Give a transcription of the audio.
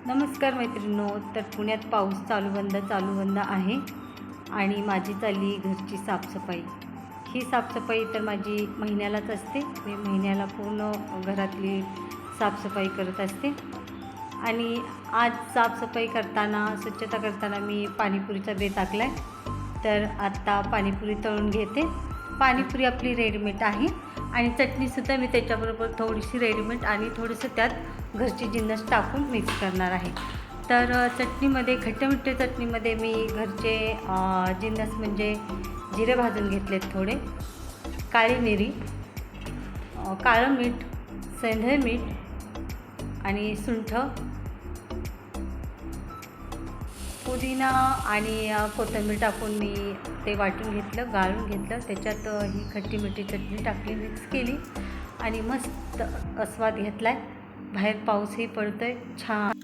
नमस्कार मैत्रिणींनो. तर पुण्यात पाऊस चालू बंद आहे आणि माझी चालली घरची साफसफाई. ही साफसफाई तर माझी महिन्यालाच असते. मी महिन्याला पूर्ण घरातली साफसफाई करत असते. आणि आज साफसफाई करताना, स्वच्छता करताना मी पाणीपुरीचा बेत आखला आहे. तर आत्ता पाणीपुरी तळून घेते. पाणीपुरी आपली रेडीमेड आहे आणि चटणीसुद्धा मी त्याच्याबरोबर थोडीशी रेडीमेड आणि थोडंसं त्यात घरची जिन्नस टाकून मिक्स करणार आहे. तर चटणीमध्ये, खट्टे-मिठ्ठे चटणीमध्ये मी घरचे जिन्नस म्हणजे जिरे भाजून घेतलेत थोडे, काळी मिरी, काळं मीठ, सेंधव मीठ आणि सुंठ, पुदिना आणि कोथिंबीर टाकून मी ते वाटून घेतलं, गाळून घेतलं. त्याच्यात ही खट्टी मिठी चटणी टाकली, मिक्स केली आणि मस्त आस्वाद घेतला आहे. बाहेर पाऊसही पडतो आहे छान.